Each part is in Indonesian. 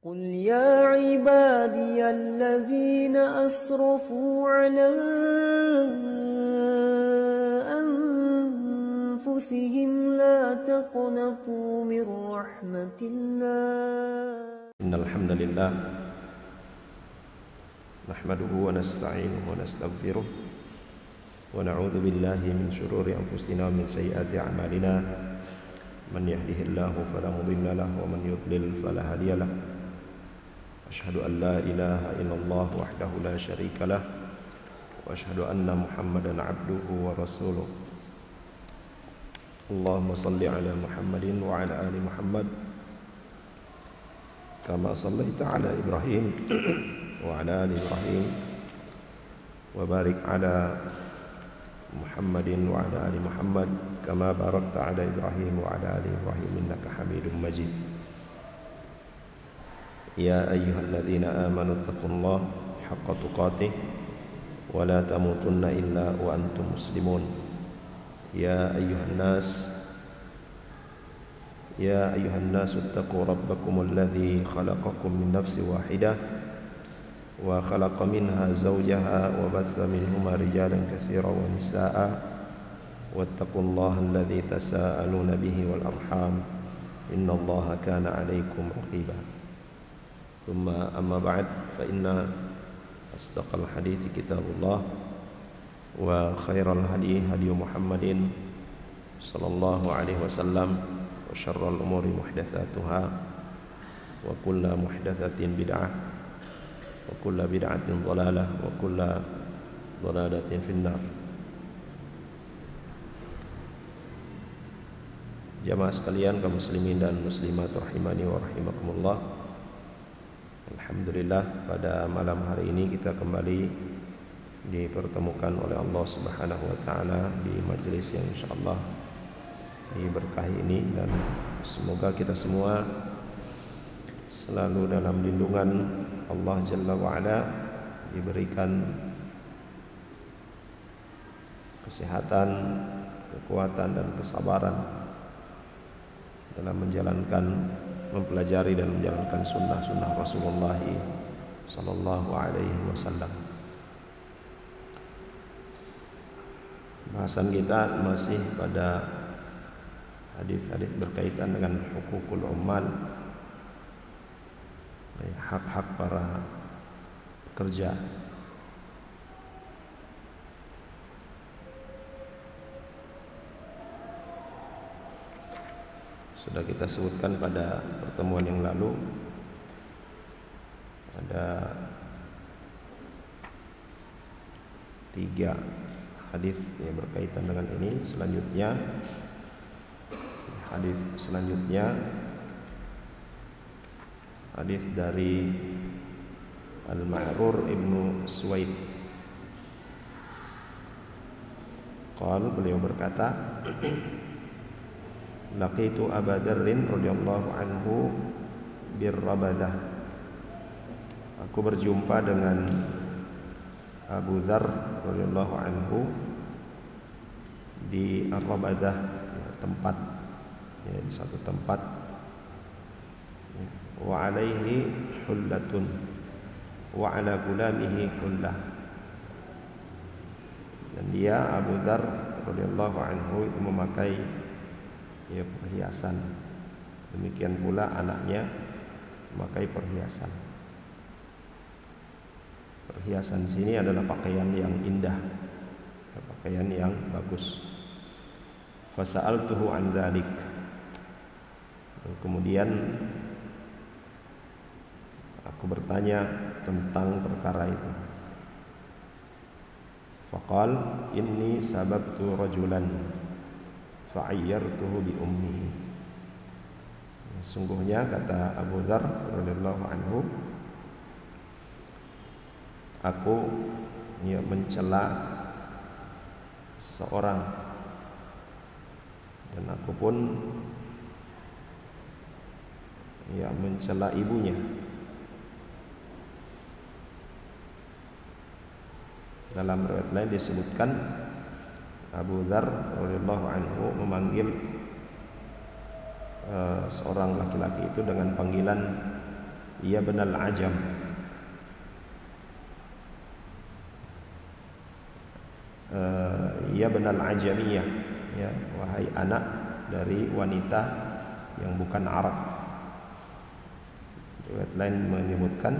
قل يا عبادي الذين أسرفوا على أنفسهم لا تقنطوا من رحمة الله إن الحمد لله نحمده ونستعينه ونستغفره ونعوذ بالله من شرور أنفسنا ومن سيئات أعمالنا من يهده الله فلا مضل له ومن يضلل فلا هادي له أشهد أن لا إله إلا الله وحده لا شريك له وأشهد أن محمدا عبده ورسوله اللهم صل على محمد وعلى آل محمد كما صليت على إبراهيم وعلى آل إبراهيم وبارك على محمد وعلى آل محمد كما باركت على إبراهيم وعلى آل إبراهيم إنك حميد مجيد يا أيها الذين آمنوا اتقوا الله حق تقاته ولا تموتن إلا وأنتم مسلمون يا أيها الناس اتقوا ربكم الذي خلقكم من نفس واحدة وخلق منها زوجها وبث منهما رجالا كثيرا ونساء واتقوا الله الذي تساءلون به والأرحام إن الله كان عليكم رقيبا ثم أما بعد فإن أصدق الحديث كتاب الله وخير الهدي هدي محمد صلى الله عليه وسلم وشر الأمور محدثاتها وكل محدثة بدعة وكل بدعة ضلالة وكل ضلالة في النار. Jamaah sekalian, kaum muslimin dan muslimat rahimani wa rahimakumullah. Alhamdulillah, pada malam hari ini kita kembali dipertemukan oleh Allah Subhanahu wa taala di majelis yang insyaallah diberkahi ini, dan semoga kita semua selalu dalam lindungan Allah Jalla wa'ala, diberikan kesehatan, kekuatan dan kesabaran dalam menjalankan, mempelajari dan menjalankan sunnah-sunnah Rasulullah sallallahu alaihi wasallam. Bahasan kita masih pada hadis-hadis berkaitan dengan hukukul ummal, hak-hak para pekerja. Sudah kita sebutkan pada pertemuan yang lalu, ada 3 hadis yang berkaitan dengan ini. Selanjutnya hadis dari Al-Ma'rur ibnu Suwaid. Beliau berkata, laqitu Aba Dzarrin radhiyallahu anhu birrabadah. Aku berjumpa dengan Abu Dzar radhiyallahu anhu di Ar-Rabadah, tempat, di satu tempat. Wa alaihi hullatun wa ala gulamihi hullah. Dan dia, Abu Dzar radhiyallahu anhu, itu memakai perhiasan. Demikian pula anaknya memakai perhiasan. Perhiasan sini adalah pakaian yang indah, pakaian yang bagus. Fasa'altuhu an dzalik. Kemudian aku bertanya tentang perkara itu. Faqal inni sababtu rajulan fa'ayyartuhu bi ummihi. Sungguhnya, kata Abu Dzar radhiyallahu anhu, aku mencela seorang, dan aku pun mencela ibunya. Dalam riwayat lain disebutkan Abu Dzar radhiyallahu anhu memanggil seorang laki-laki itu dengan panggilan ya benal ajam. Ya benal ajamiyah, ya, wahai anak dari wanita yang bukan Arab. Riwayat lain menyebutkan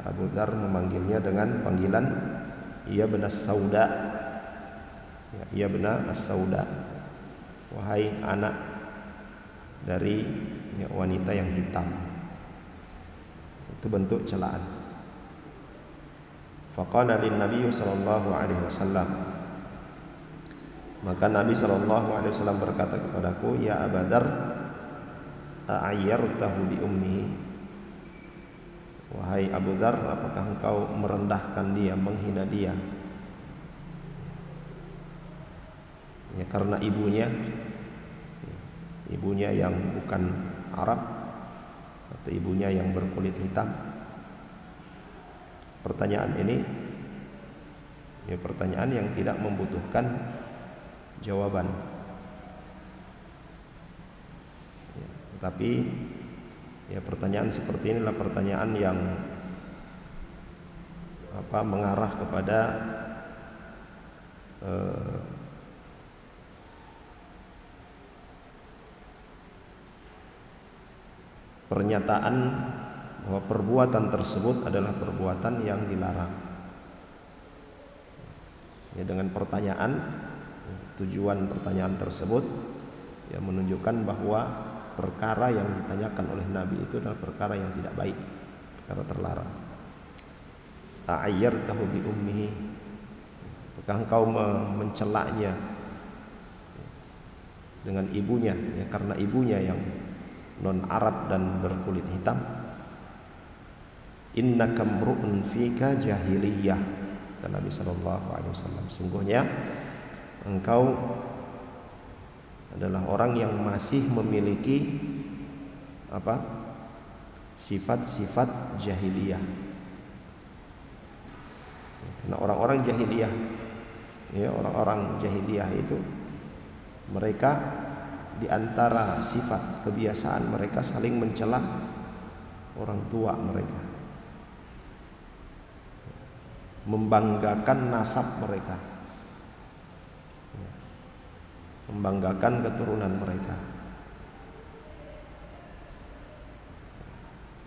Abu Dzar memanggilnya dengan panggilan ya benas sauda, ya benas sauda, wahai anak dari wanita yang hitam. Itu bentuk celaan. Faqala lin Nabi sallallahu alaihi wasallam, maka Nabi sallallahu alaihi wasallam berkata kepadaku, ya Abu Dzar, a'ayyartahu bi ummihi, wahai Abu Dzar, apakah engkau merendahkan dia, menghina dia, ya, karena ibunya yang bukan Arab atau ibunya yang berkulit hitam? Pertanyaan ini ya pertanyaan yang tidak membutuhkan jawaban, ya, tetapi ya pertanyaan seperti ini adalah pertanyaan yang mengarah kepada pernyataan bahwa perbuatan tersebut adalah perbuatan yang dilarang. Ya, dengan pertanyaan, tujuan pertanyaan tersebut ya menunjukkan bahwa perkara yang ditanyakan oleh Nabi itu adalah perkara yang tidak baik, perkara terlarang. A'ayyartahu bi ummihi, apakah engkau mencelaknya dengan ibunya, ya, karena ibunya yang non Arab dan berkulit hitam? Innaka mru'un fika jahiliyah, kata Nabi sallallahu alaihi wasallam, sungguhnya engkau adalah orang yang masih memiliki sifat-sifat jahiliyah. Karena orang-orang jahiliyah, ya, orang-orang jahiliyah itu mereka di antara sifat kebiasaan mereka saling mencela orang tua mereka, membanggakan nasab mereka, membanggakan keturunan mereka.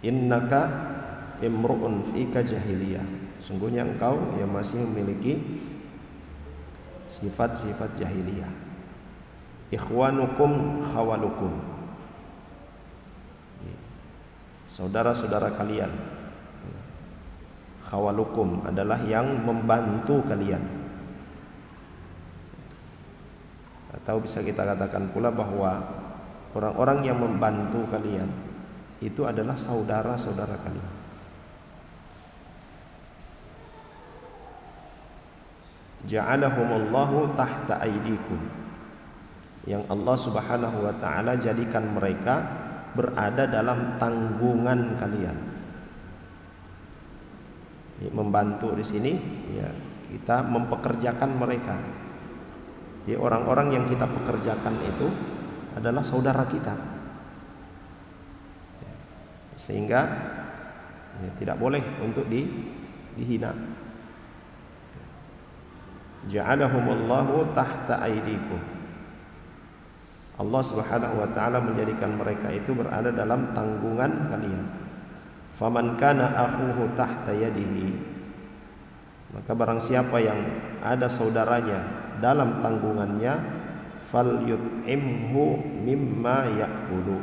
Innaka imru'un fika jahiliyah, sungguhnya engkau yang masih memiliki sifat-sifat jahiliyah. Ikhwanukum khawalukum, saudara-saudara kalian. Khawalukum adalah yang membantu kalian. Atau bisa kita katakan pula bahwa orang-orang yang membantu kalian itu adalah saudara-saudara kalian. Ja'alahumullahu tahta aydikum, yang Allah Subhanahu wa taala jadikan mereka berada dalam tanggungan kalian. Membantu di sini ya kita mempekerjakan mereka. Ya, orang-orang yang kita pekerjakan itu adalah saudara kita, sehingga ya, tidak boleh untuk dihina. Ja'alahumullahu tahta aydikum, Allah Subhanahu wa taala menjadikan mereka itu berada dalam tanggungan kalian. Faman kana akhuhu tahta yadihi, maka barang siapa yang ada saudaranya dalam tanggungannya, falyut'imhu mimma ya'kulu,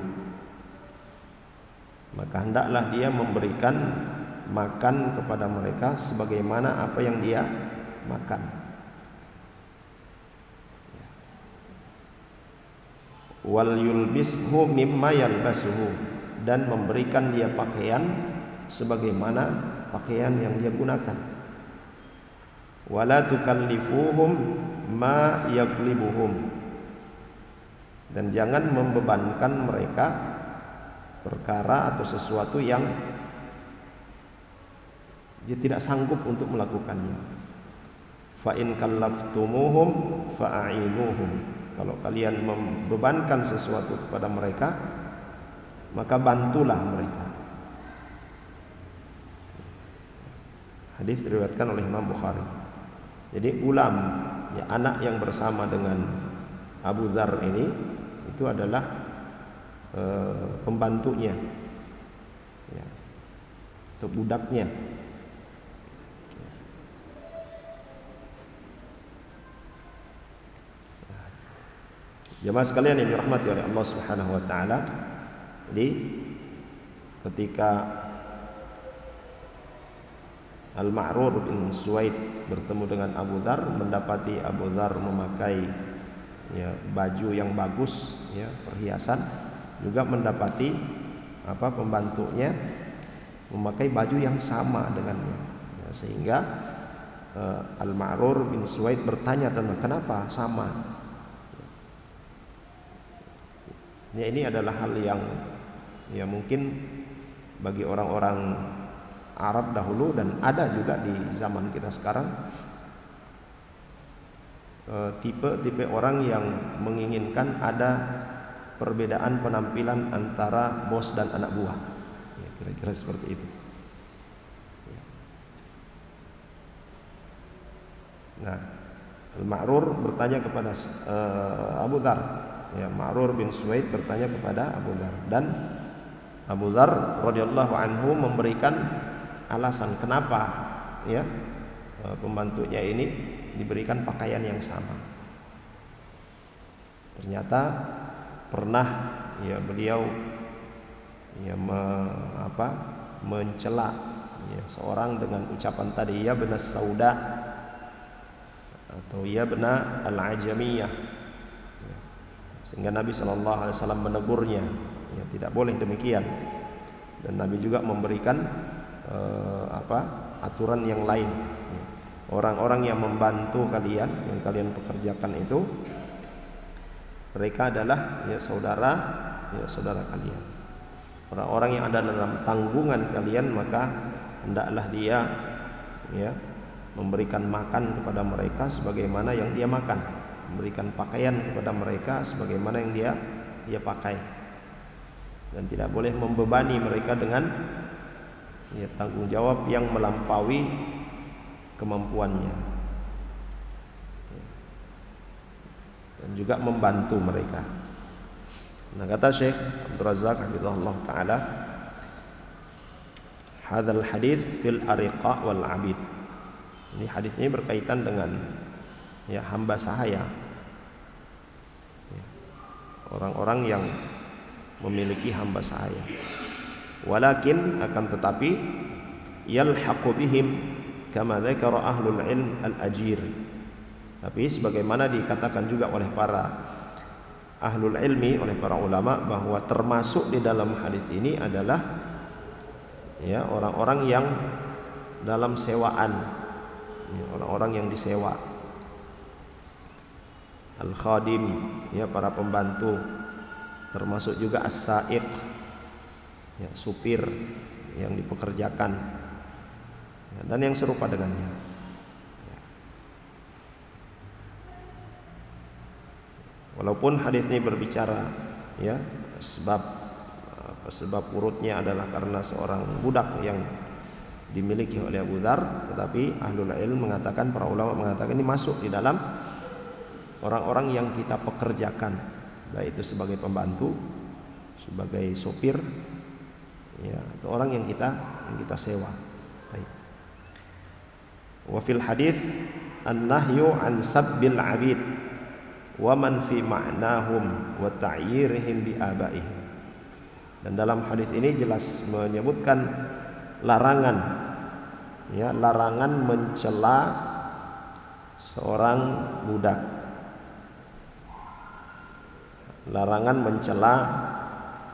maka hendaklah dia memberikan makan kepada mereka sebagaimana apa yang dia makan. Wal yulbishu mimma yalbasuhu, dan memberikan dia pakaian sebagaimana pakaian yang dia gunakan. Wala tukallifuhum ma yaglibuhum, dan jangan membebankan mereka perkara atau sesuatu yang dia tidak sanggup untuk melakukannya. Fa in kallaftumuhum fa'ainuhum, kalau kalian membebankan sesuatu kepada mereka, maka bantulah mereka. Hadis diriwayatkan oleh Imam Bukhari. Jadi ulam, ya, anak yang bersama dengan Abu Dzar ini itu adalah pembantunya, ya, atau budaknya. Jemaah sekalian yang dirahmati oleh Allah Subhanahu wa taala. Jadi ketika Al-Ma'rur bin Suwaid bertemu dengan Abu Dzar, mendapati Abu Dzar memakai, ya, baju yang bagus, ya, perhiasan, juga mendapati pembantunya memakai baju yang sama dengannya, ya, sehingga Al-Ma'rur bin Suwaid bertanya tentang kenapa sama. Ya, ini adalah hal yang, ya, mungkin bagi orang-orang Arab dahulu dan ada juga di zaman kita sekarang, tipe-tipe orang yang menginginkan ada perbedaan penampilan antara bos dan anak buah, ya, kira-kira seperti itu. Nah, Al-Ma'rur bertanya kepada Abu Dzar, ya, Ma'rur bin Suwaid bertanya kepada Abu Dzar, dan Abu Dzar radhiyallahu anhu memberikan alasan kenapa, ya, pembantunya ini diberikan pakaian yang sama. Ternyata pernah, ya, beliau, ya, mencela, ya, seorang dengan ucapan tadi, ya benas sauda atau ya bena al-ajamiyah, ya, sehingga Nabi SAW menegurnya, ya, tidak boleh demikian. Dan Nabi juga memberikan aturan yang lain. Orang-orang yang membantu kalian, yang kalian pekerjakan itu, mereka adalah, ya, saudara kalian. Orang-orang yang ada dalam tanggungan kalian, maka hendaklah dia, ya, memberikan makan kepada mereka sebagaimana yang dia makan, memberikan pakaian kepada mereka sebagaimana yang dia pakai, dan tidak boleh membebani mereka dengan, ya, tanggung jawab yang melampaui kemampuannya, dan juga membantu mereka. Nah, kata Syekh Abdul Razak hafizahullah taala, hadzal hadits fil ariqa wal abid. Ini hadis ini berkaitan dengan, ya, hamba sahaya, ya, orang-orang yang memiliki hamba sahaya. Walakin, akan tetapi, yalhaqu bihim kama dzakara ahlul ilm al-ajir. Tapi sebagaimana dikatakan juga oleh para ahlul ilmi, oleh para ulama, bahwa termasuk di dalam hadis ini adalah, ya, orang-orang yang dalam sewaan, ya, orang-orang yang disewa, al-khadim, ya, para pembantu, termasuk juga as-sa'iq, ya, supir yang dipekerjakan, ya, dan yang serupa dengannya, ya. Walaupun hadis ini berbicara, ya, sebab urutnya adalah karena seorang budak yang dimiliki oleh Abu Dzar, tetapi ahlul ilm mengatakan, para ulama mengatakan ini masuk di dalam orang-orang yang kita pekerjakan, baik itu sebagai pembantu, sebagai sopir, ya, atau orang yang kita sewa. Baik. Wa fil hadis an-nahyu an sabbil abid wa man fi ma'nahum wa ta'yirihim bi abaihim. Dan dalam hadis ini jelas menyebutkan larangan, ya, larangan mencela seorang budak, larangan mencela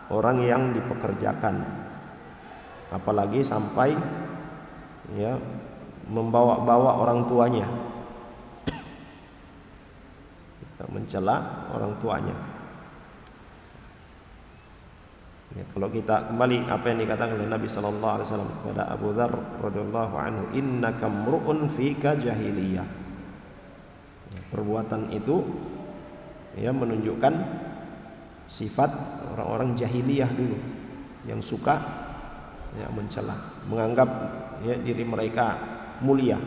orang yang dipekerjakan, apalagi sampai, ya, membawa-bawa orang tuanya, kita mencela orang tuanya. Ya, kalau kita kembali apa yang dikatakan oleh Nabi sallallahu alaihi wasallam kepada Abu Dzar radhiyallahu anhu, innaka mru'un fika jahiliyah. Ya, perbuatan itu, ya, menunjukkan sifat orang-orang jahiliyah dulu yang suka, ya, mencela, menganggap, ya, diri mereka mulia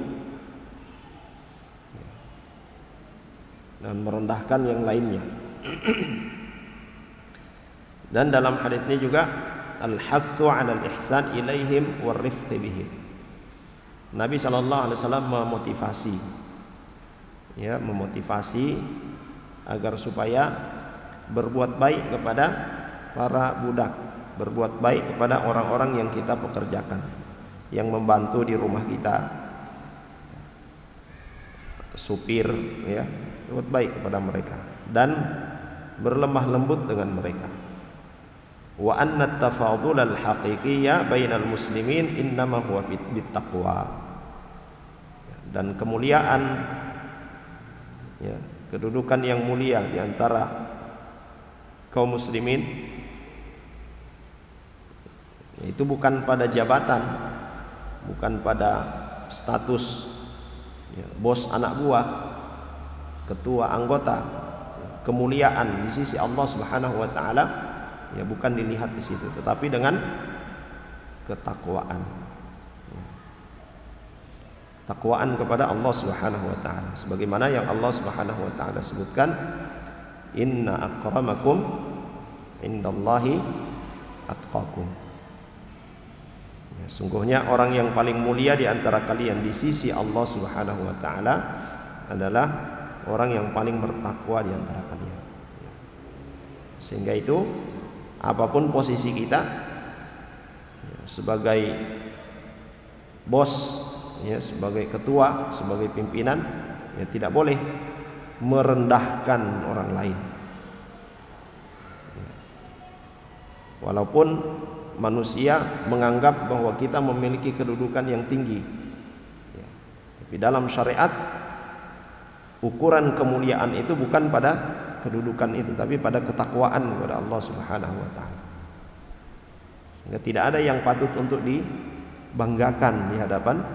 dan merendahkan yang lainnya. Dan dalam hadis ini juga al-hathu 'ala al-ihsan ilaihim war-rifqi bihim. Nabi sallallahu alaihi wasallam memotivasi agar supaya berbuat baik kepada para budak, berbuat baik kepada orang-orang yang kita pekerjakan, yang membantu di rumah kita, supir, ya, berbuat baik kepada mereka dan berlemah lembut dengan mereka. Wa anna at-tafadul al-haqiqiyya bainal muslimin innama huwa bit-taqwa. Dan kemuliaan, ya, kedudukan yang mulia di antara kaum muslimin itu bukan pada jabatan, bukan pada status, ya, bos anak buah, ketua anggota. Kemuliaan di sisi Allah Subhanahu wa taala ya bukan dilihat di situ, tetapi dengan ketakwaan. Takwaan kepada Allah Subhanahu wa taala, sebagaimana yang Allah Subhanahu wa taala sebutkan, inna akramakum indallahi atqakum. Ya, sungguhnya orang yang paling mulia di antara kalian di sisi Allah Subhanahu wa taala adalah orang yang paling bertakwa di antara kalian. Sehingga itu apapun posisi kita, ya, sebagai bos, ya, sebagai ketua, sebagai pimpinan, ya, tidak boleh merendahkan orang lain. Ya. Walaupun manusia menganggap bahwa kita memiliki kedudukan yang tinggi, ya, tapi dalam syariat ukuran kemuliaan itu bukan pada kedudukan itu, tapi pada ketakwaan kepada Allah Subhanahu wa taala. Sehingga tidak ada yang patut untuk dibanggakan di hadapan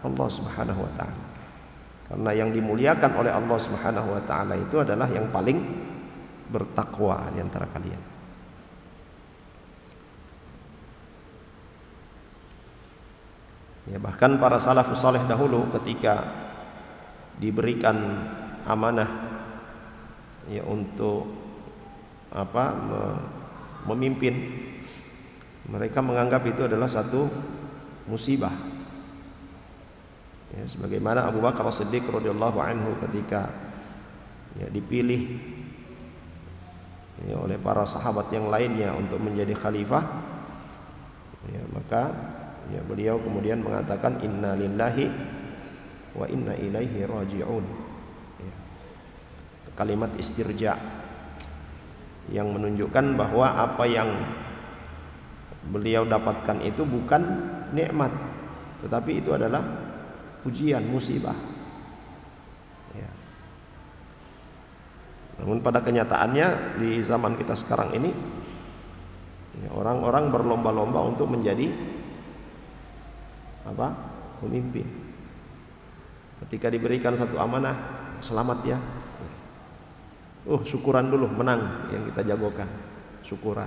Allah Subhanahu wa taala. Karena yang dimuliakan oleh Allah Subhanahu wa taala itu adalah yang paling bertakwa di antara kalian. Ya, bahkan para salafus saleh dahulu ketika diberikan amanah, ya, untuk memimpin, mereka menganggap itu adalah satu musibah. Ya, sebagaimana Abu Bakar As-Siddiq radhiyallahu anhu ketika, ya, dipilih, ya, oleh para sahabat yang lainnya untuk menjadi khalifah, ya, maka, ya, beliau kemudian mengatakan inna lillahi wa inna ilaihi raji'un. Ya. Kalimat istirja yang menunjukkan bahwa apa yang beliau dapatkan itu bukan nikmat, tetapi itu adalah ujian, musibah. Ya. Namun pada kenyataannya di zaman kita sekarang ini, ya, orang-orang berlomba-lomba untuk menjadi pemimpin. Ketika diberikan satu amanah, selamat ya, syukuran dulu, menang yang kita jagokan, syukuran,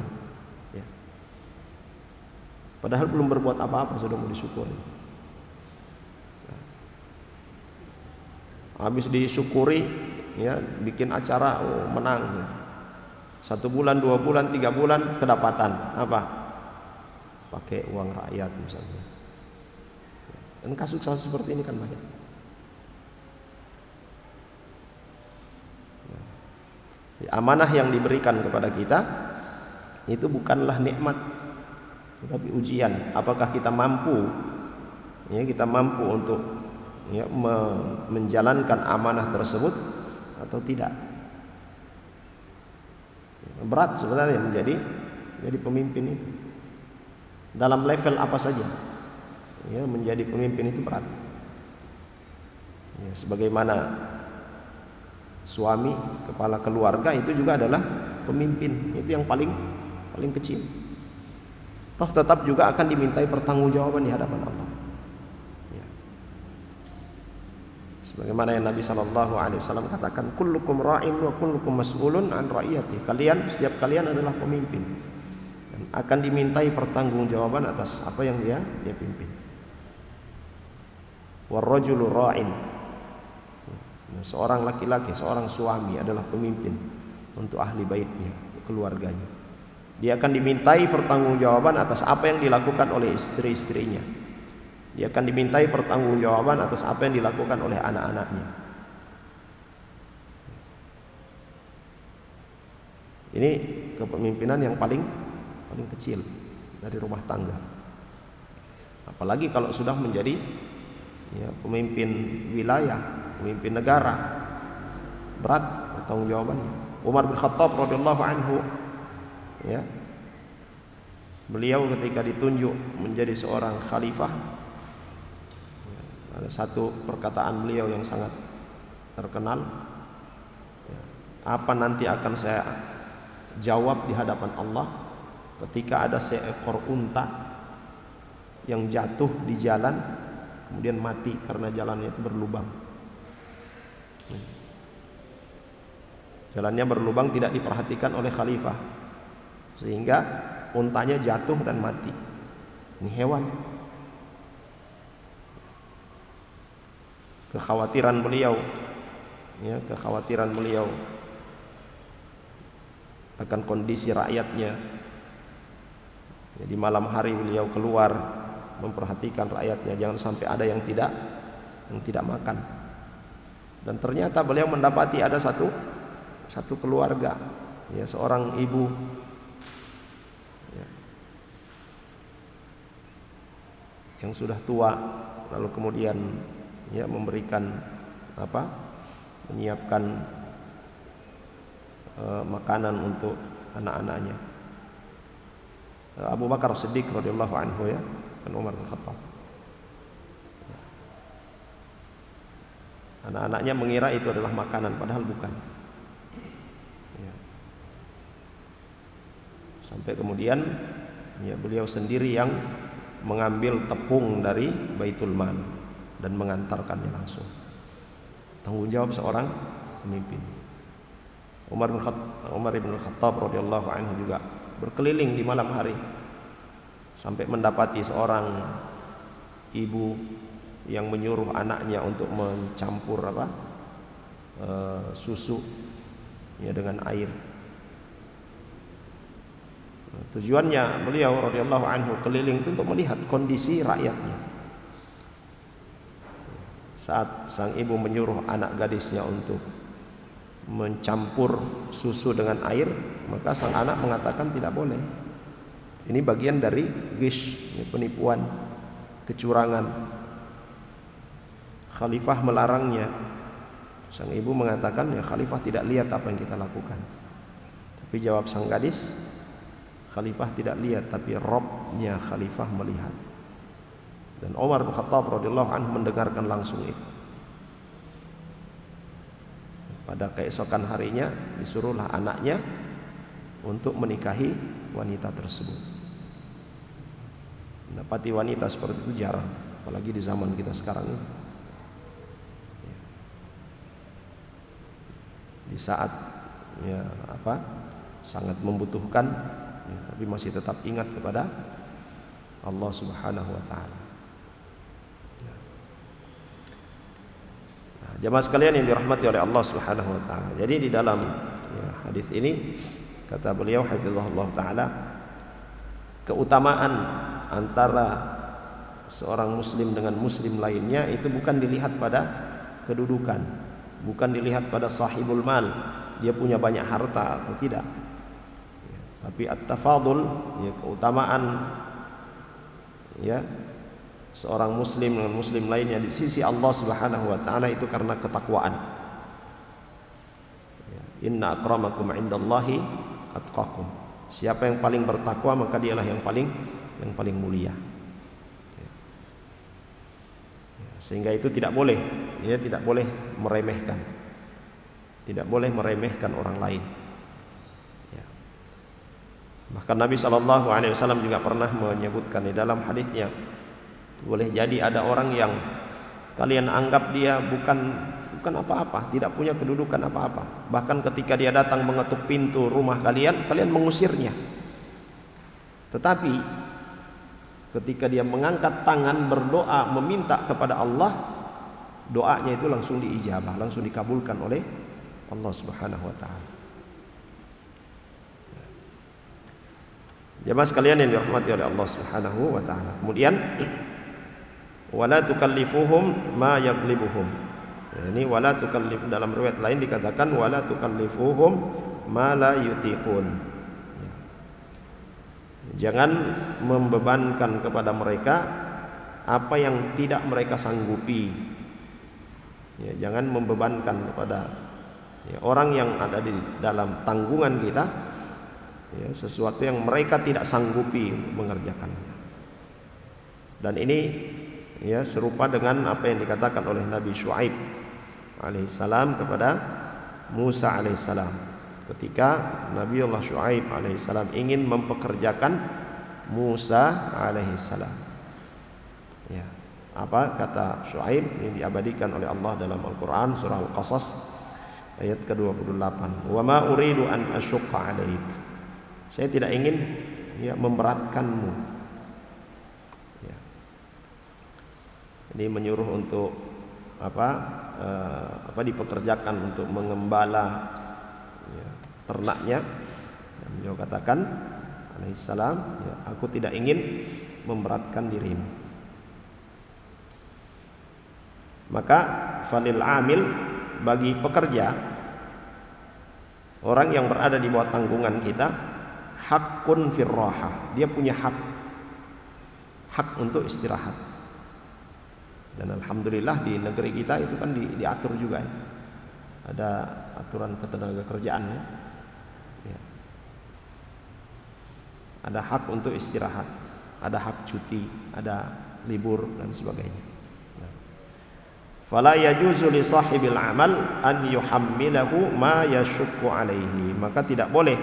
ya. Padahal belum berbuat apa-apa sudah mau disyukuri. Habis disyukuri, ya, bikin acara, menang, ya. 1 bulan, 2 bulan, 3 bulan kedapatan apa? Pakai uang rakyat misalnya. Dan kasus-kasus seperti ini kan banyak. Amanah yang diberikan kepada kita itu bukanlah nikmat, tetapi ujian. Apakah kita mampu, ya, kita mampu untuk, ya, menjalankan amanah tersebut atau tidak. Berat sebenarnya menjadi pemimpin itu. Dalam level apa saja, ya, menjadi pemimpin itu berat. Ya, sebagaimana suami, kepala keluarga itu juga adalah pemimpin, itu yang paling kecil. Toh tetap juga akan dimintai pertanggungjawaban di hadapan Allah. Ya. Sebagaimana yang Nabi SAW katakan, kullukum ra'in wa kullukum mas'ulun an ra'iyati. Setiap kalian adalah pemimpin dan akan dimintai pertanggungjawaban atas apa yang dia pimpin. warrajulu ra'in. Seorang laki-laki, seorang suami adalah pemimpin untuk ahli baitnya, keluarganya. Dia akan dimintai pertanggungjawaban atas apa yang dilakukan oleh istri-istrinya. Dia akan dimintai pertanggungjawaban atas apa yang dilakukan oleh anak-anaknya. Ini kepemimpinan yang paling kecil dari rumah tangga. Apalagi kalau sudah menjadi pemimpin wilayah, pemimpin negara, berat tanggung jawabannya. Umar bin Khattab radhiyallahu anhu, beliau ketika ditunjuk menjadi seorang khalifah, ada satu perkataan beliau yang sangat terkenal, apa nanti akan saya jawab di hadapan Allah ketika ada seekor unta yang jatuh di jalan kemudian mati karena jalannya itu berlubang. Jalannya berlubang, tidak diperhatikan oleh khalifah sehingga untanya jatuh dan mati. Ini hewan. Kekhawatiran beliau akan kondisi rakyatnya. Di malam hari beliau keluar memperhatikan rakyatnya, jangan sampai ada yang tidak makan. Dan ternyata beliau mendapati ada satu keluarga, seorang ibu, yang sudah tua, lalu kemudian memberikan menyiapkan makanan untuk anak-anaknya. Abu Bakar Siddiq radhiyallahu anhu dan Umar bin Khattab. Anak-anaknya mengira itu adalah makanan, padahal bukan. Sampai kemudian beliau sendiri yang mengambil tepung dari Baitul Mal dan mengantarkannya langsung. Tanggung jawab seorang pemimpin. Umar bin Khattab radhiyallahu anhu juga berkeliling di malam hari sampai mendapati seorang ibu yang menyuruh anaknya untuk mencampur susu dengan air. Tujuannya beliau radhiyallahu anhu keliling itu untuk melihat kondisi rakyatnya. Saat sang ibu menyuruh anak gadisnya untuk mencampur susu dengan air, maka sang anak mengatakan tidak boleh. Ini bagian dari gish, penipuan, kecurangan. Khalifah melarangnya. Sang ibu mengatakan, khalifah tidak lihat apa yang kita lakukan. Tapi jawab sang gadis, khalifah tidak lihat, tapi Rabbnya khalifah melihat. Dan Umar bin Khattab radhiyallahu anhu mendengarkan langsung itu. Pada keesokan harinya disuruhlah anaknya untuk menikahi wanita tersebut. Mendapati wanita seperti itu jarang, apalagi di zaman kita sekarang ini. Di saat sangat membutuhkan, tapi masih tetap ingat kepada Allah Subhanahu wa taala. Jamaah sekalian yang dirahmati oleh Allah Subhanahu wa taala. Jadi di dalam hadis ini kata beliau hafizahullah taala, keutamaan antara seorang muslim dengan muslim lainnya itu bukan dilihat pada kedudukan, bukan dilihat pada sahibul mal, dia punya banyak harta atau tidak. Tapi at-tafadul, keutamaan seorang muslim dengan muslim lainnya di sisi Allah Subhanahu wa taala itu karena ketakwaan. Inna akramakum indallahi atqakum. Siapa yang paling bertakwa maka dialah yang paling mulia. Sehingga itu tidak boleh, tidak boleh meremehkan. Tidak boleh meremehkan orang lain. Bahkan Nabi SAW juga pernah menyebutkan di dalam hadisnya, boleh jadi ada orang yang kalian anggap dia bukan apa-apa, tidak punya kedudukan apa-apa. Bahkan ketika dia datang mengetuk pintu rumah kalian mengusirnya. Tetapi ketika dia mengangkat tangan berdoa meminta kepada Allah, doanya itu langsung diijabah, langsung dikabulkan oleh Allah Subhanahu wa taala. Jemaah sekalian yang dirahmati oleh Allah Subhanahu wa taala. Kemudian wala tukallifuhum ma yaglibuhum. Ini wala tukallif, dalam riwayat lain dikatakan wala tukallifuhum ma la yutiqun. Jangan membebankan kepada mereka apa yang tidak mereka sanggupi. Ya, jangan membebankan kepada orang yang ada di dalam tanggungan kita sesuatu yang mereka tidak sanggupi mengerjakannya. Dan ini serupa dengan apa yang dikatakan oleh Nabi Syuaib alaihissalam kepada Musa alaihissalam ketika Nabiullah Syuaib alaihissalam ingin mempekerjakan Musa alaihissalam. Apa kata Syuaib yang diabadikan oleh Allah dalam Al-Quran surah Al-Qasas ayat ke-28, wa ma uridu an asyukka alaik, saya tidak ingin memberatkanmu. Ini menyuruh untuk dipekerjakan untuk mengembala ternaknya. Dan beliau katakan alaihissalam, aku tidak ingin memberatkan dirimu. Maka falil amil, bagi pekerja, orang yang berada di bawah tanggungan kita, hakun firraha, dia punya hak untuk istirahat. Dan alhamdulillah di negeri kita itu kan diatur juga ya. Ada aturan ketenaga kerjaan ya. Ada hak untuk istirahat, ada hak cuti, ada libur dan sebagainya. Fala yajuzu li sahibil amal an yuhammilahu ma yashukku alaihi, maka tidak boleh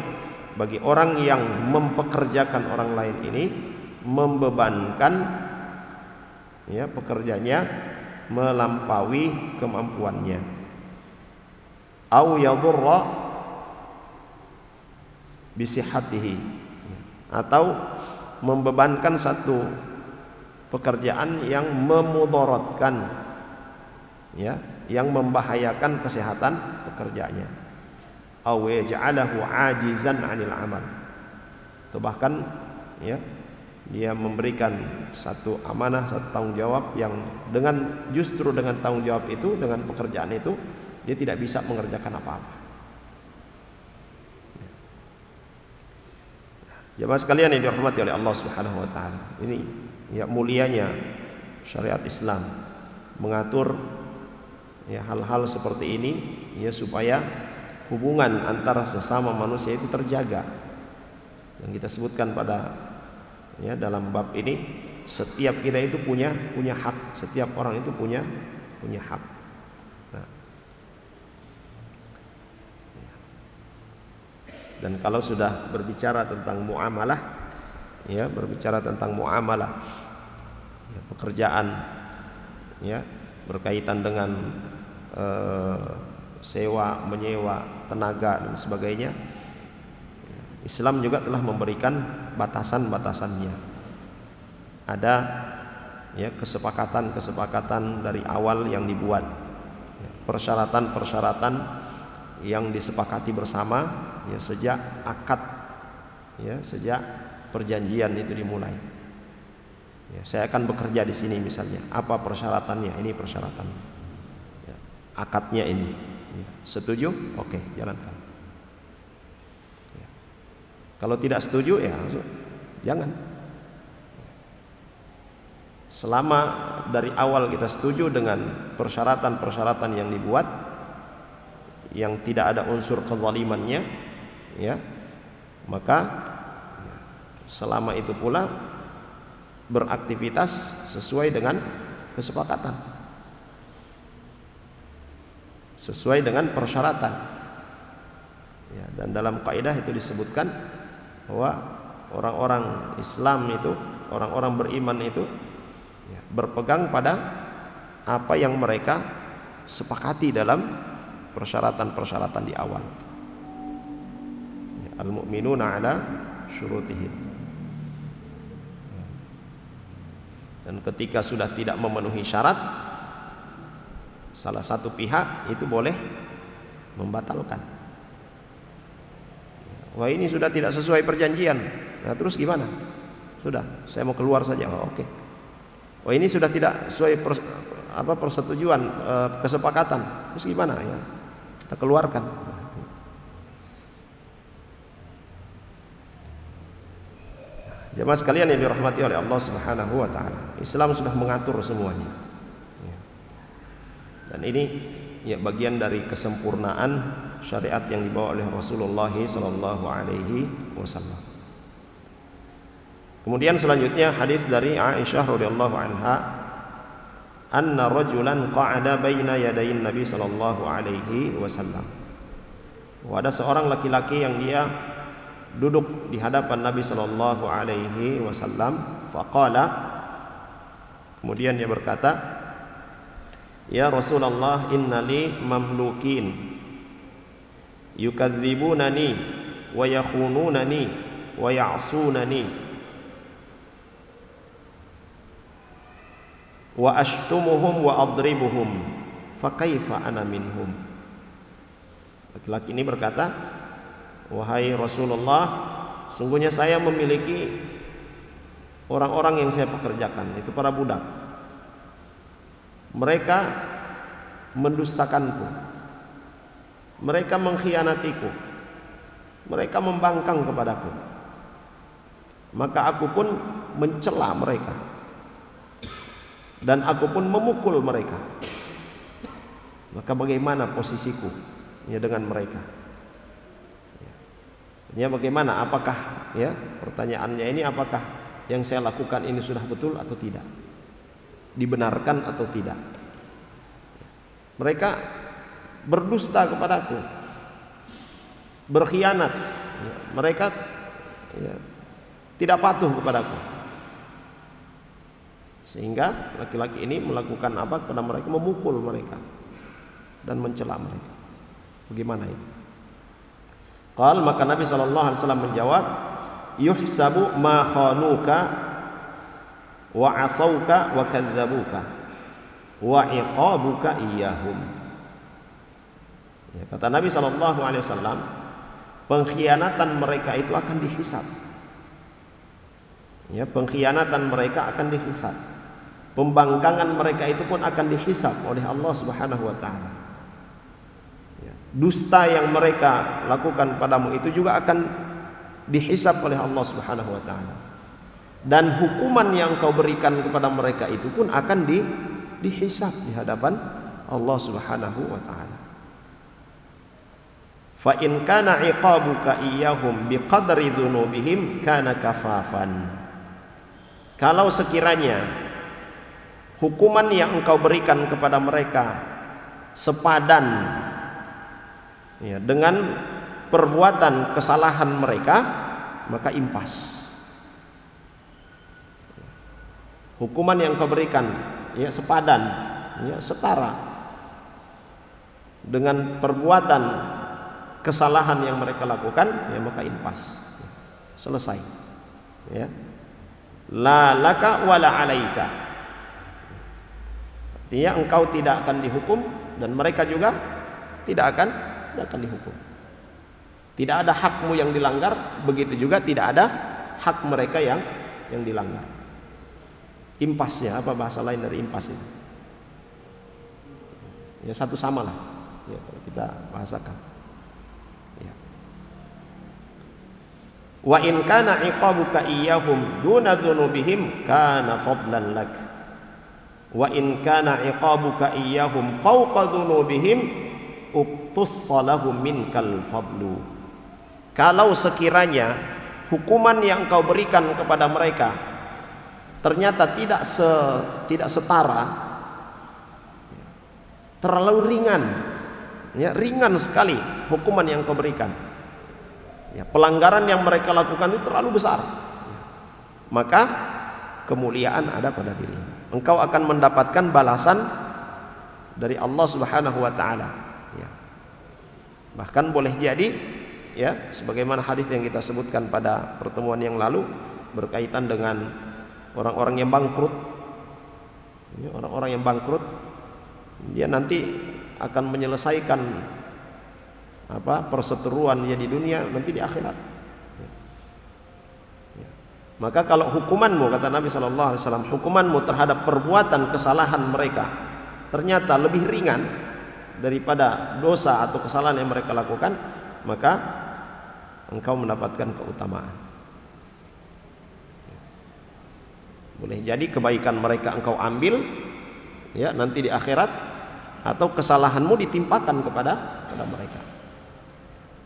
bagi orang yang mempekerjakan orang lain ini membebankan pekerjanya melampaui kemampuannya. Au yadurra bisihatihi, atau membebankan satu pekerjaan yang memudaratkan, yang membahayakan kesehatan pekerjaannya. Aw yaj'alahu 'ajizan 'anil amal, atau bahkan dia memberikan satu amanah, satu tanggung jawab yang justru dengan tanggung jawab itu, dengan pekerjaan itu, dia tidak bisa mengerjakan apa-apa. Jemaah sekalian yang dirahmati oleh Allah Subhanahu wa taala, ini mulianya syariat Islam mengatur hal-hal seperti ini supaya hubungan antara sesama manusia itu terjaga. Yang kita sebutkan pada dalam bab ini, setiap kita itu punya hak, setiap orang itu punya hak. Dan kalau sudah berbicara tentang muamalah, pekerjaan, berkaitan dengan sewa menyewa tenaga dan sebagainya, Islam juga telah memberikan batasan-batasannya. Ada kesepakatan dari awal yang dibuat, persyaratan yang disepakati bersama sejak akad, sejak perjanjian itu dimulai. Saya akan bekerja di sini misalnya, apa persyaratannya? Ini persyaratannya, akadnya ini. Setuju? Oke, jalankan. Kalau tidak setuju jangan. Selama dari awal kita setuju dengan persyaratan-persyaratan yang dibuat, yang tidak ada unsur kezalimannya, maka selama itu pula beraktivitas sesuai dengan kesepakatan, sesuai dengan persyaratan. Dan dalam kaidah itu disebutkan bahwa orang-orang Islam itu, orang-orang beriman itu berpegang pada apa yang mereka sepakati dalam persyaratan-persyaratan di awal. Al-mu'minuna ala syurutihim. Dan ketika sudah tidak memenuhi syarat, salah satu pihak itu boleh membatalkan. Wah, ini sudah tidak sesuai perjanjian. Nah, terus gimana? Sudah, saya mau keluar saja. Oh, oke. Wah, ini sudah tidak sesuai persetujuan, kesepakatan. Terus gimana ya? Kita keluarkan. Jemaah sekalian yang dirahmati oleh Allah Subhanahu wa taala, Islam sudah mengatur semuanya. Dan ini ya bagian dari kesempurnaan syariat yang dibawa oleh Rasulullah sallallahu alaihi wasallam. Kemudian selanjutnya hadis dari Aisyah radhiyallahu anha, anna rajulan qa'ada baina yadayin Nabi sallallahu alaihi wasallam. Ada seorang laki-laki yang dia duduk di hadapan Nabi sallallahu alaihi wasallam, faqala, kemudian dia berkata, ya Rasulullah, innali mamlukin yukadzibunani wa yakhununani wa ya'sunani wa ashtumuhum wa adribuhum fa kaifa ana minhum. Laki-laki ini berkata, wahai Rasulullah, sungguhnya saya memiliki orang-orang yang saya pekerjakan, itu para budak. Mereka mendustakanku, mereka mengkhianatiku, mereka membangkang kepadaku, maka aku pun mencela mereka dan aku pun memukul mereka. Maka bagaimana posisiku ya dengan mereka? Ya, bagaimana? Apakah ya, pertanyaannya ini, apakah yang saya lakukan ini sudah betul atau tidak? Dibenarkan atau tidak? Mereka berdusta kepadaku, berkhianat, mereka ya, tidak patuh kepadaku, sehingga laki-laki ini melakukan apa kepada mereka? Memukul mereka dan mencela mereka. Bagaimana ini? Qal, maka Nabi SAW menjawab, yuhsabu ma khanuka wa asauka wa kadzabuka wa iqabuka iyahum. Ya, kata Nabi SAW, pengkhianatan mereka itu akan dihisab. Ya, pengkhianatan mereka akan dihisab. Pembangkangan mereka itu pun akan dihisab oleh Allah Subhanahu wa taala. Dusta yang mereka lakukan padamu itu juga akan dihisab oleh Allah Subhanahu wa taala. Dan hukuman yang kau berikan kepada mereka itu pun akan dihisab di hadapan Allah Subhanahu wa taala. Fa in kana iqabuka iyyahum biqadri dzunubihim kana kafafan. Kalau sekiranya hukuman yang engkau berikan kepada mereka sepadan ya, dengan perbuatan kesalahan mereka, maka impas. Hukuman yang kau berikan ya sepadan, ya setara dengan perbuatan kesalahan yang mereka lakukan, ya maka impas. Selesai. Ya. La laka wala alaika. Artinya engkau tidak akan dihukum dan mereka juga tidak akan dihukum. Tidak ada hakmu yang dilanggar, begitu juga tidak ada hak mereka yang dilanggar. Impasnya, apa bahasa lain dari impas itu? Ya satu sama lah. Ya, kalau kita bahasakan. Ya. Wa in kana iqabuka iyyahum duna dzunubihim kana fadlan lak. Wa in kana iqabuka iyyahum fawqa dzunubihim uqtussalahum minkal fadlu. Kalau sekiranya hukuman yang kau berikan kepada mereka ternyata tidak setara, terlalu ringan, ya, ringan sekali hukuman yang kau berikan, ya, pelanggaran yang mereka lakukan itu terlalu besar, maka kemuliaan ada pada dirimu. Engkau akan mendapatkan balasan dari Allah Subhanahu wa taala. Ya. Bahkan boleh jadi, ya, sebagaimana hadis yang kita sebutkan pada pertemuan yang lalu berkaitan dengan orang-orang yang bangkrut. Orang-orang yang bangkrut Dia nanti akan menyelesaikan perseteruan dia di dunia, nanti di akhirat. Maka kalau hukumanmu, kata Nabi SAW, hukumanmu terhadap perbuatan kesalahan mereka ternyata lebih ringan daripada dosa atau kesalahan yang mereka lakukan, maka engkau mendapatkan keutamaan. Boleh jadi kebaikan mereka engkau ambil, ya, nanti di akhirat, atau kesalahanmu ditimpakan kepada mereka.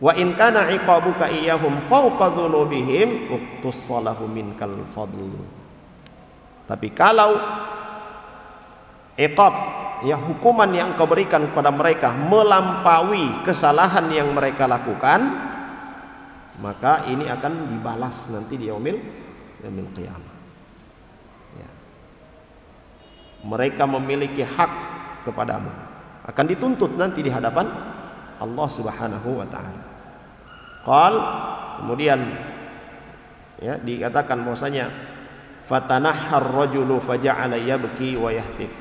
Wa in kana iqabuka iyyahum fawqa dzunubihim uqtassalahu minkal fadl. Tapi kalau iqab, ya, hukuman yang engkau berikan kepada mereka melampaui kesalahan yang mereka lakukan, maka ini akan dibalas nanti di yaumil qiyamah. Ya. Mereka memiliki hak kepadamu, akan dituntut nanti di hadapan Allah Subhanahu wa taala. Kemudian, ya, dikatakan bahwasanya fatanahhar rajulu faja'ala yabki wa yahtif.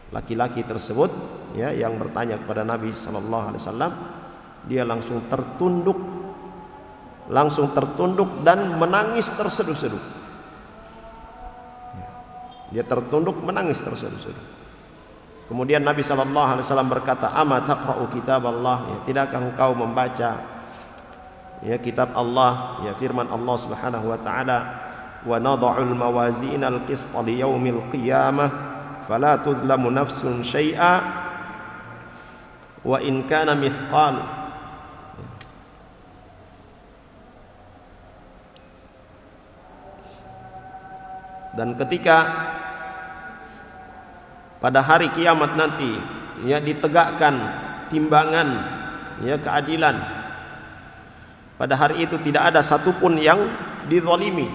Laki-laki tersebut, ya, yang bertanya kepada Nabi sallallahu alaihi wasallam, dia langsung tertunduk dan menangis terseduh-seduh. Dia tertunduk menangis terseduh-seduh. Kemudian Nabi sallallahu alaihi wasallam berkata, "Ama taqra'u kitab Allah?" Ya, tidakkah engkau membaca, ya, kitab Allah, ya, firman Allah Subhanahu wa taala, "Wa nadha'ul mawazinal qista li yaumil qiyamah fala tudlamu nafsun syai'a wa in kana mithqal." Dan ketika pada hari kiamat nanti, ya, ditegakkan timbangan, ya, keadilan, pada hari itu tidak ada satupun yang dizalimi.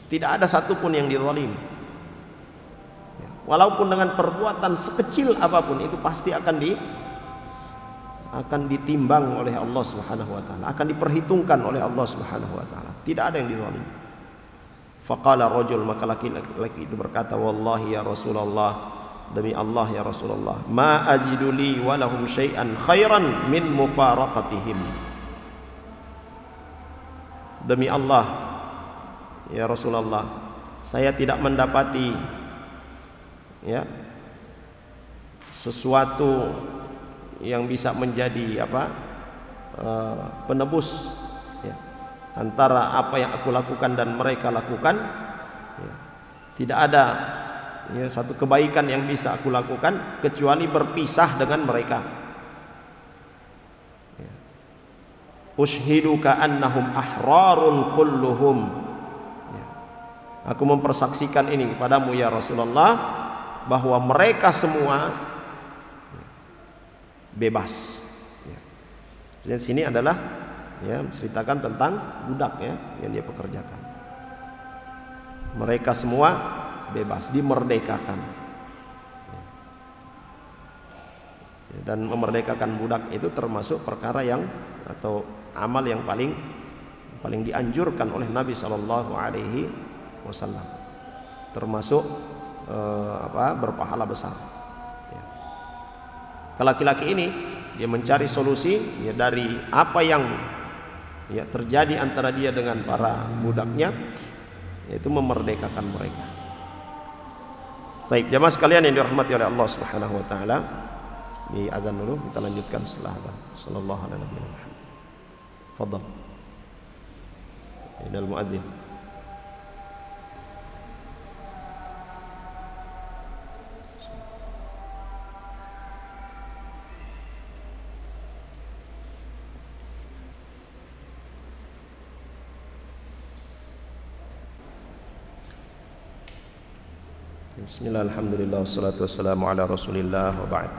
Tidak ada satupun yang dizalimi. Walaupun dengan perbuatan sekecil apapun, itu pasti akan ditimbang oleh Allah Subhanahu wa taala, akan diperhitungkan oleh Allah Subhanahu wa taala. Tidak ada yang dizalimi. Faqala rajul, maka laki-laki itu berkata, "Wallahi ya Rasulullah, demi Allah ya Rasulullah, ma ajidu li wa lahum syai'an khairan min mufaraqatihim." Demi Allah ya Rasulullah, saya tidak mendapati, ya, sesuatu yang bisa menjadi penebus, ya, antara apa yang aku lakukan dan mereka lakukan. Ya, tidak ada, ya, satu kebaikan yang bisa aku lakukan kecuali berpisah dengan mereka. Ya. Ushiduka annahum ahrarun kulluhum. Ya. Aku mempersaksikan ini kepadamu ya Rasulullah, bahwa mereka semua bebas. Ya. Dan sini adalah, ya, menceritakan tentang budak, ya, yang dia pekerjakan. Mereka semua bebas, dimerdekakan. Ya. Dan memerdekakan budak itu termasuk perkara yang, atau amal yang paling dianjurkan oleh Nabi Shallallahu Alaihi Wasallam, termasuk berpahala besar. Ya. Laki-laki ini dia mencari solusi, ya, dari apa yang, ya, terjadi antara dia dengan para budaknya, yaitu memerdekakan mereka. Baik, jamaah sekalian yang dirahmati oleh Allah Subhanahu wa taala, di azan dulu, kita lanjutkan setelah azan. Sallallahu alaihi wasallam. Fadhal. Idal muadzin. Bismillah, alhamdulillah, wassalatu wassalamu ala rasulillah, wa ba'd.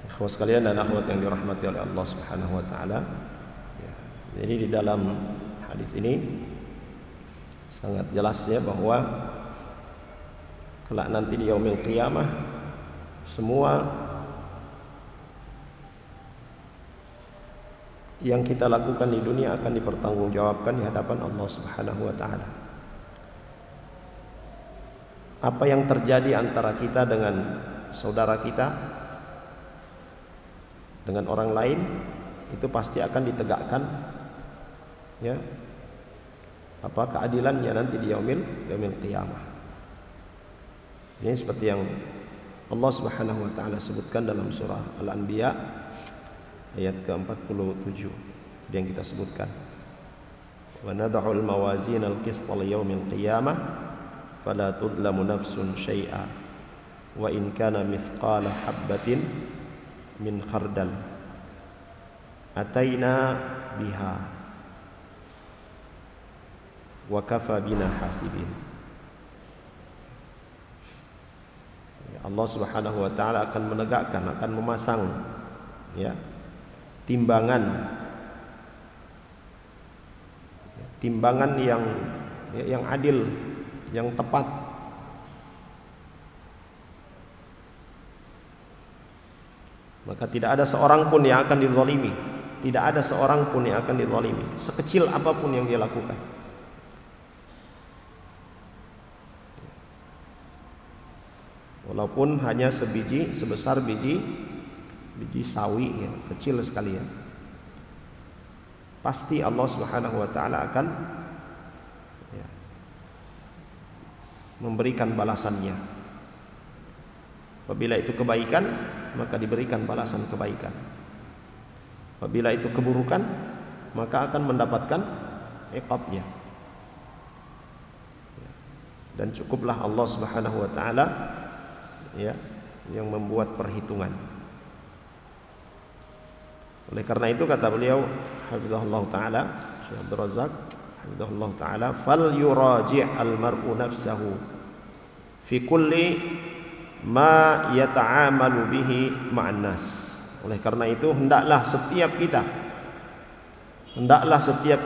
Ikhwas sekalian dan akhwat yang dirahmati oleh Allah Subhanahu wa taala, ya, jadi di dalam hadis ini sangat jelas, ya, bahwa kelak nanti di yaumil qiyamah semua yang kita lakukan di dunia akan dipertanggungjawabkan di hadapan Allah Subhanahu wa taala. apa yang terjadi antara kita dengan saudara kita, dengan orang lain, itu pasti akan ditegakkan, ya, apa keadilannya nanti di yaumil qiyamah. Ini seperti yang Allah Subhanahu wa taala sebutkan dalam surah Al-Anbiya ayat ke-47 yang kita sebutkan. Wa nad'u al-mawazin al-qist li yaumil qiyamah fala tudlamu nafsun syai'a wa in kana mithqala habbatin min khardal ataina biha wa kafa bina hasibin. Allah Subhanahu wa taala akan menegakkan, akan memasang, ya, timbangan yang adil, yang tepat. Maka tidak ada seorang pun yang akan dizalimi, tidak ada seorang pun yang akan dizalimi, sekecil apapun yang dia lakukan. Walaupun hanya sebesar biji sawi, ya, kecil sekali, ya. Pasti Allah Subhanahu wa taala akan, ya, memberikan balasannya. Apabila itu kebaikan, maka diberikan balasan kebaikan. Apabila itu keburukan, maka akan mendapatkan iqabnya. Dan cukuplah Allah Subhanahu wa taala, ya, yang membuat perhitungan. Oleh karena itu kata beliau hafizahullah taala, Syekh Abdul Razak hafizahullah taala, fal yuraji' al mar'u nafsahu fi kulli ma yata'amalu bihi ma'an nas. Oleh karena itu hendaklah setiap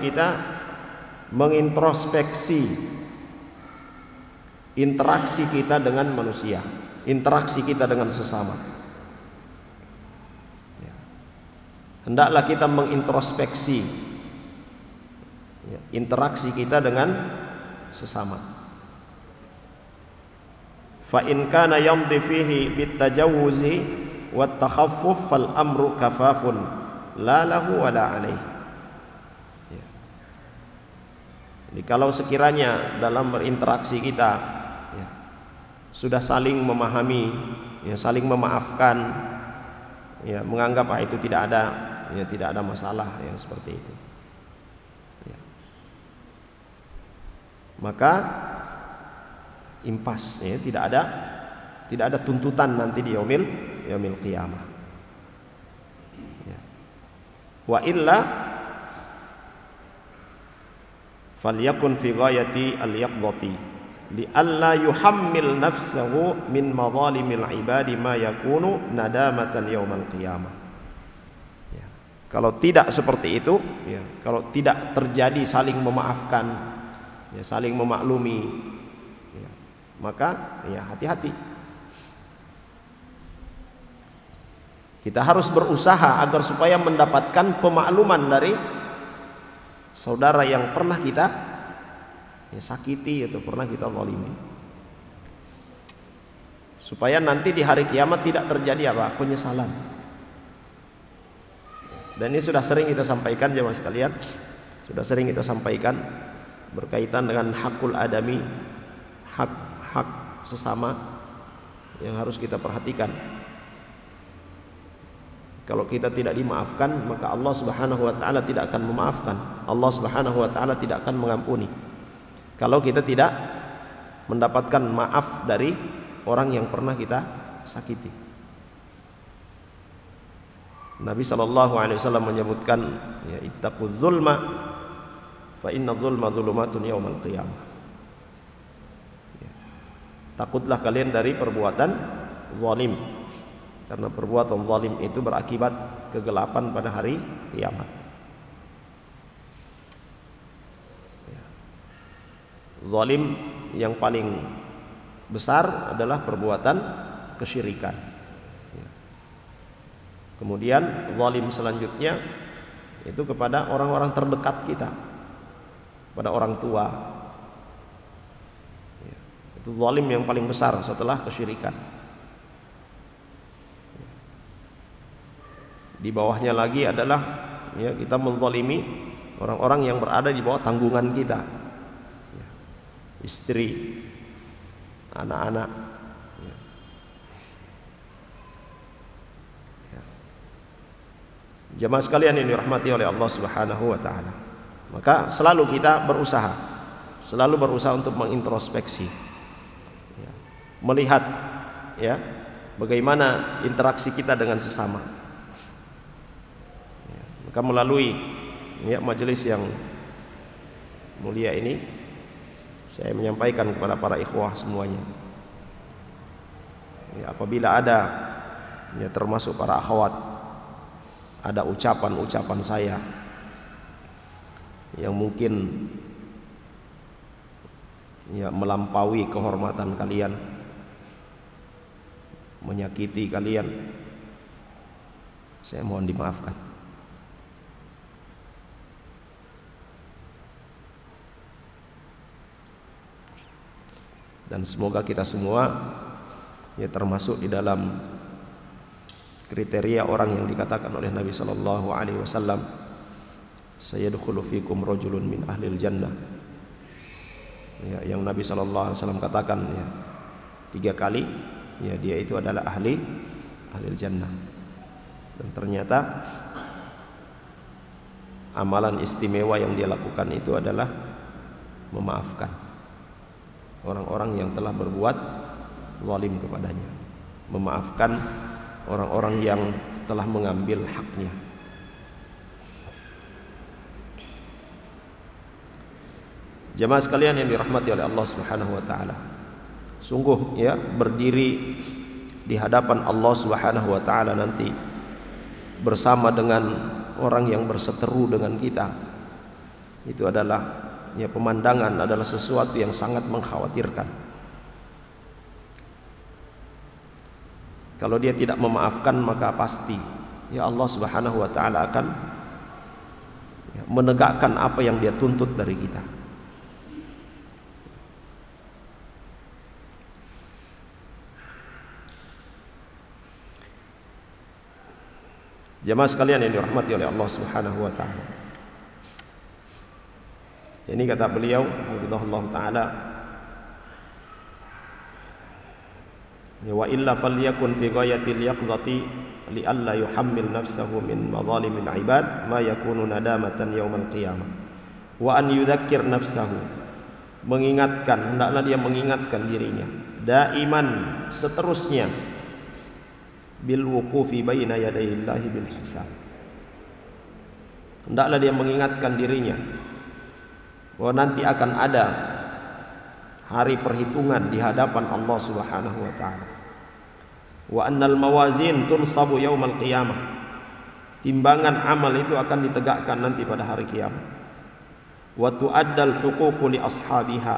kita mengintrospeksi interaksi kita dengan manusia, interaksi kita dengan sesama. Hendaklah kita mengintrospeksi, ya, interaksi kita dengan sesama. Fa in kana yamdi fihi bitajawuzi wat takhaffuf fal amru kafafun la lahu wa la alaihi. Ya. Jadi kalau sekiranya dalam berinteraksi kita, ya, sudah saling memahami, ya, saling memaafkan, ya, menganggap itu tidak ada, ya, tidak ada masalah yang seperti itu, ya, maka impas, ya, tidak ada tuntutan nanti di yaumil qiyamah, ya. Wa illa falyakun fi ghayati al-yaqdati li alla yuhammil nafsahu min madhalimil ibadi ma yakunu nadamatan yaumal qiyamah. Ya. Kalau tidak seperti itu, ya, kalau tidak terjadi saling memaafkan, ya, saling memaklumi, ya, maka, ya, hati-hati. Kita harus berusaha agar supaya mendapatkan pemakluman dari saudara yang pernah kita, ya, sakiti atau pernah kita zalimi, supaya nanti di hari kiamat tidak terjadi apa? Penyesalan. Dan ini sudah sering kita sampaikan jemaah sekalian, sudah sering kita sampaikan berkaitan dengan hakul adami, hak sesama yang harus kita perhatikan. Kalau kita tidak dimaafkan, maka Allah Subhanahu wa taala tidak akan memaafkan. Allah Subhanahu wa taala tidak akan mengampuni. Kalau kita tidak mendapatkan maaf dari orang yang pernah kita sakiti. Nabi sallallahu alaihi wasallam menyebutkan, ya, ittaquz zulma fa inna zulma dzulumatun yaumal qiyamah. Ya. Takutlah kalian dari perbuatan zalim, karena perbuatan zalim itu berakibat kegelapan pada hari kiamat. Ya. Zalim yang paling besar adalah perbuatan kesyirikan. Ya. Kemudian zalim selanjutnya itu kepada orang-orang terdekat kita, pada orang tua, ya, Itu zalim yang paling besar setelah kesyirikan. Di bawahnya lagi adalah ya, kita menzalimi orang-orang yang berada di bawah tanggungan kita, ya, istri, anak-anak, ya. Ya. Jamaah sekalian yang dirahmati oleh Allah Subhanahu wa taala. Maka selalu kita berusaha untuk mengintrospeksi, ya, melihat ya bagaimana interaksi kita dengan sesama. Maka melalui ya, majelis yang mulia ini, saya menyampaikan kepada para ikhwah semuanya, ya, apabila ada ya, termasuk para akhwat, ada ucapan-ucapan saya yang mungkin ya, melampaui kehormatan kalian, menyakiti kalian, saya mohon dimaafkan. Dan semoga kita semua ya termasuk di dalam kriteria orang yang dikatakan oleh Nabi sallallahu alaihi wasallam, sayadkhulu fikum rajulun min ahlil jannah. Ya, yang Nabi sallallahu alaihi wasallam katakan ya 3 kali ya dia itu adalah ahlil jannah. Dan ternyata amalan istimewa yang dia lakukan itu adalah memaafkan orang-orang yang telah berbuat zalim kepadanya, memaafkan orang-orang yang telah mengambil haknya. Jamaah sekalian yang dirahmati oleh Allah Subhanahu wa taala, sungguh ya berdiri di hadapan Allah Subhanahu wa taala nanti bersama dengan orang yang berseteru dengan kita, itu adalah ya pemandangan, adalah sesuatu yang sangat mengkhawatirkan. Kalau dia tidak memaafkan, maka pasti ya Allah Subhanahu wa taala akan ya, menegakkan apa yang dia tuntut dari kita. Jamaah sekalian yang dirahmati oleh Allah Subhanahu wa taala, ini kata beliau hafizahullah taala, wa illa falyakun fi ghayatil yaqdati li alla yuhammil nafsahu min madhalimil ibad ma yakunu nadamatan yaumal qiyamah wa an yudzakkir nafsahu, mengingatkan, hendaklah dia mengingatkan dirinya daiman seterusnya bil wuqufi baina yadayillahi bil hisab, hendaklah dia mengingatkan dirinya bahwa nanti akan ada hari perhitungan di hadapan Allah Subhanahu wa taala. Wa annal mawazin tunsabu yaumal qiyamah, timbangan amal itu akan ditegakkan nanti pada hari kiamat. Wa tu'addal huququ li ashabiha,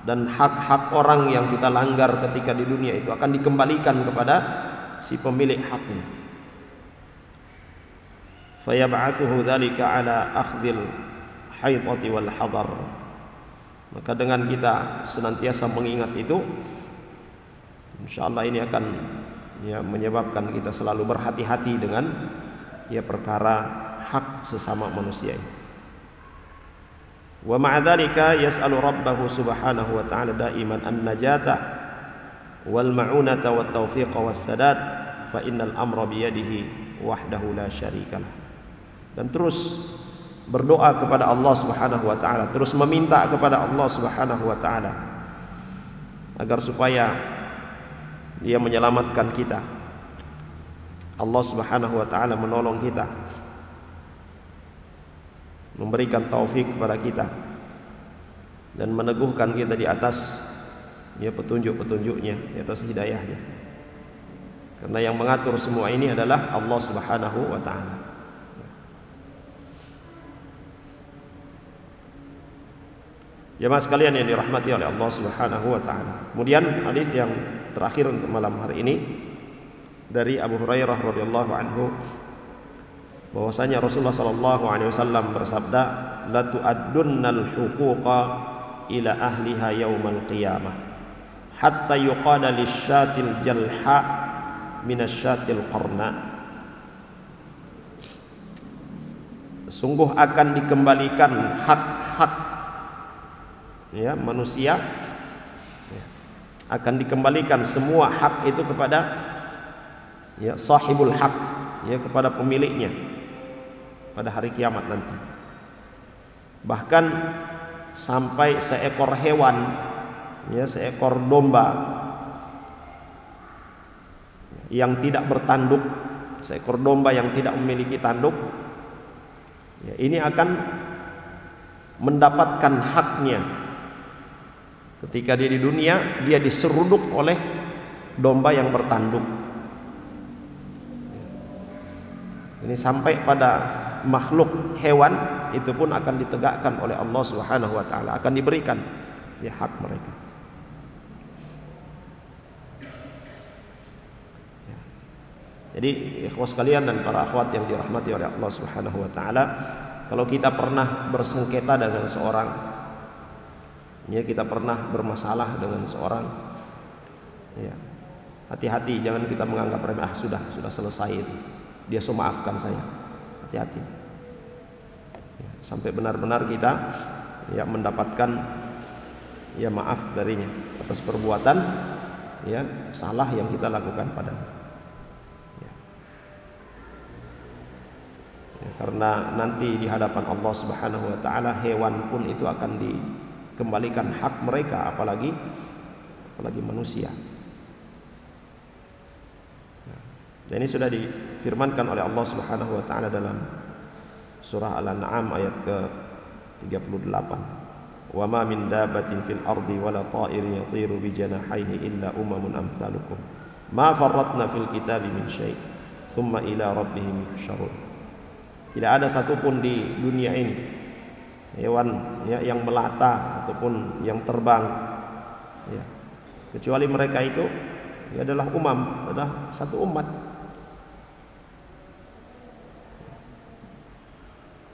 dan hak-hak orang yang kita langgar ketika di dunia itu akan dikembalikan kepada si pemilik haknya. Fayab'atsuhu dzalika ala akhdhil haidati wal hadar, maka dengan kita senantiasa mengingat itu, insyaallah ini akan ya menyebabkan kita selalu berhati-hati dengan ya perkara hak sesama manusia ini. Wa ma'a dzalika yas'alu rabbahu subhanahu wa ta'ala daiman an-najata wal ma'unata wat taufiqa was sadad fa innal amra bi yadihi wahdahu la syarikalah. Dan terus berdoa kepada Allah Subhanahu wa taala, terus meminta kepada Allah Subhanahu wa taala agar supaya Dia menyelamatkan kita. Allah Subhanahu wa taala menolong kita, memberikan taufik kepada kita dan meneguhkan kita di atas ya petunjuk-petunjuknya, di atas hidayahnya. Karena yang mengatur semua ini adalah Allah Subhanahu wa taala. Jemaah sekalian yang dirahmati oleh Allah Subhanahu wa taala. Kemudian hadis yang terakhir untuk malam hari ini dari Abu Hurairah radhiyallahu anhu, bahwasanya Rasulullah sallallahu alaihi wasallam bersabda, la tu'addunnal huquqa ila ahliha yaumal qiyamah. hatta yuqada lisyatil jalha minasyatil qarna. Sungguh akan dikembalikan hak-hak ya manusia, ya, akan dikembalikan semua hak itu kepada ya sahibul hak, ya kepada pemiliknya pada hari kiamat nanti. Bahkan sampai seekor hewan, ya seekor domba yang tidak bertanduk, seekor domba yang tidak memiliki tanduk, ya, ini akan mendapatkan haknya. Ketika dia di dunia, dia diseruduk oleh domba yang bertanduk. Ini sampai pada makhluk hewan itu pun akan ditegakkan oleh Allah Subhanahu wa taala, akan diberikan ya hak mereka. Ya. Jadi ikhwas sekalian dan para akhwat yang dirahmati oleh Allah Subhanahu wa taala, kalau kita pernah bersengketa dengan seorang, ya kita pernah bermasalah dengan seorang, ya hati-hati, jangan kita menganggap remeh, sudah selesai itu, dia sudah maafkan saya. Hati-hati ya, sampai benar-benar kita ya mendapatkan ya maaf darinya atas perbuatan ya salah yang kita lakukan padanya. Ya. Ya, karena nanti di hadapan Allah Subhanahu wa taala hewan pun itu akan dikembalikan hak mereka, apalagi manusia. Dan ini sudah difirmankan oleh Allah Subhanahu wa taala dalam surah Al-An'am ayat ke-38. Wa ma min dabbatin fil ardi wala ta'irin yatiru bi janahihi illa umamun amsalukum ma farratna fil kitabi min syai' thumma ila rabbihim yuhsyarun. Tidak ada satupun di dunia ini hewan ya, yang melata ataupun yang terbang ya, kecuali mereka itu ya adalah adalah satu umat.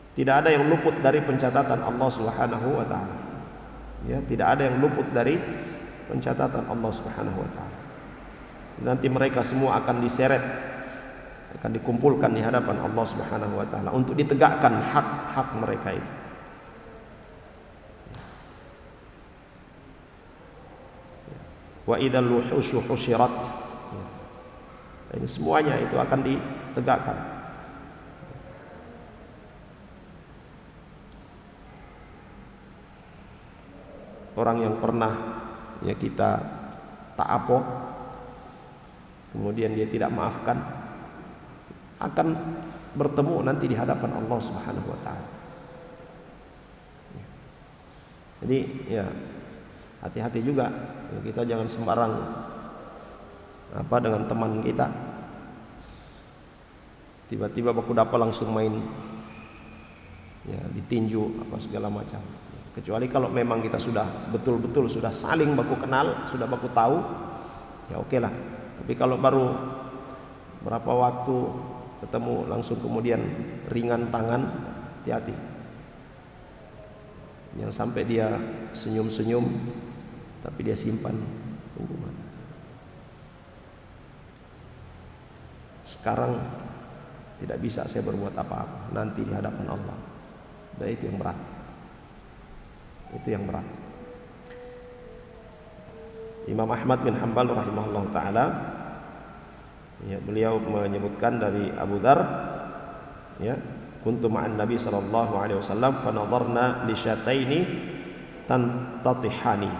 Tidak ada yang luput dari pencatatan Allah Subhanahu wa taala. Ya, tidak ada yang luput dari pencatatan Allah Subhanahu wa taala. Nanti mereka semua akan diseret, akan dikumpulkan di hadapan Allah Subhanahu wa taala untuk ditegakkan hak-hak mereka itu. Wa idzal wuhusyu husyirat. Ini semuanya itu akan ditegakkan. Orang yang pernah ya kita ta'apo, kemudian dia tidak maafkan, akan bertemu nanti di hadapan Allah Subhanahu wa taala. Jadi ya hati-hati juga, kita jangan sembarang dengan teman kita. Tiba-tiba baku dapat langsung main ya ditinju apa segala macam. Kecuali kalau memang kita sudah betul-betul sudah saling baku kenal, sudah baku tahu, ya oke lah. Tapi kalau baru berapa waktu ketemu langsung kemudian ringan tangan, hati-hati. Yang sampai dia senyum-senyum tapi dia simpan hubungan. Sekarang tidak bisa saya berbuat apa-apa, nanti di hadapan Allah. Dan itu yang berat. Itu yang berat. Imam Ahmad bin Hanbal rahimahullah ta'ala ya, beliau menyebutkan dari Abu Dzar ya, kuntu ma'an Nabi sallallahu alaihi wasallam fa nadarna li syataini tantatihani.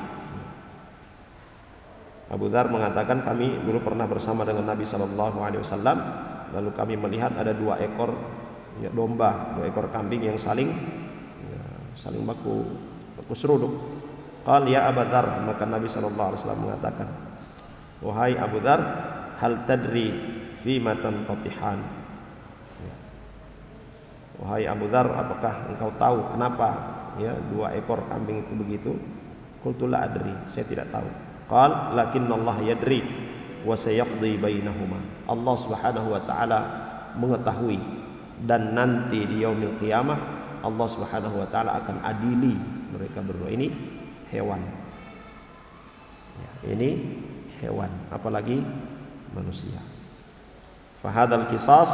Abu Dzar mengatakan kami dulu pernah bersama dengan Nabi sallallahu alaihi wasallam, lalu kami melihat ada dua ekor ya, domba, dua ekor kambing yang saling baku seruduk. Qal ya Abu Dzar, maka Nabi sallallahu alaihi wasallam mengatakan, wahai Abu Dzar, hal tadri fima tantatihan? Wahai Abu Dzar, apakah engkau tahu kenapa ya dua ekor kambing itu begitu? Qultu la adri, saya tidak tahu. Qal lakinnallaha yadri wa sayaqdi bainahuma. Allah Subhanahu wa taala mengetahui, dan nanti di yaumil qiyamah Allah Subhanahu wa taala akan adili mereka berdua. Ini hewan. Ya, ini hewan, apalagi manusia. Fahadal qisas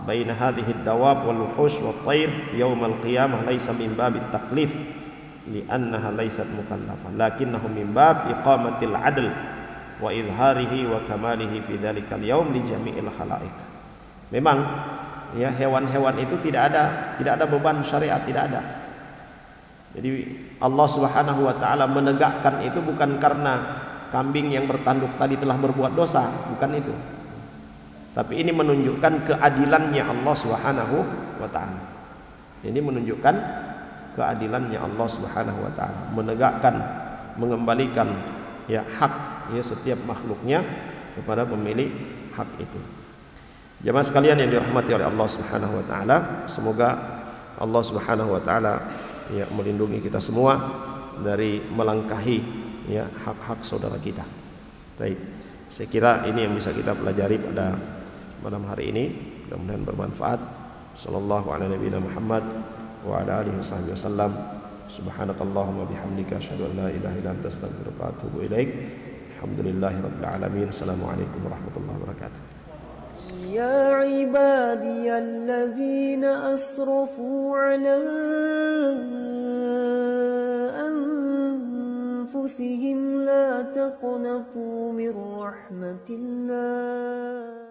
baina hadhihi ad-dawab wal wuhush wat tayr yaum al-qiyamah laysa min babit taklif li'annaha laysat mukallafah lakinnahu min bab iqamatil adl wa izharihi wa kamalihi fi dzalikal yaum li jami'il khalaiq. Memang ya hewan-hewan itu tidak ada beban syariat, tidak ada. Jadi Allah Subhanahu wa taala menegakkan itu bukan karena kambing yang bertanduk tadi telah berbuat dosa, bukan itu. Tapi ini menunjukkan keadilannya Allah Subhanahu wa taala. Ini menunjukkan keadilannya Allah Subhanahu wa taala, menegakkan, mengembalikan ya hak ya setiap makhluknya kepada pemilik hak itu. Jemaah sekalian yang dirahmati oleh Allah Subhanahu wa taala, semoga Allah Subhanahu wa taala ya melindungi kita semua dari melangkahi ya hak-hak saudara kita. Baik, saya kira ini yang bisa kita pelajari pada malam hari ini. Mudah-mudahan bermanfaat. Sallallahu ala nabiyina Muhammad wa ala alihi wasallam. Subhanakallahumma bihamdika asyhadu an la ilaha illa anta astaghfiruka wa atubu ilaik. Alhamdulillahirabbil alamin. Assalamualaikum warahmatullahi wabarakatuh. يا عبادي الذين أسرفوا على أنفسهم لا تقنطوا من رحمة الله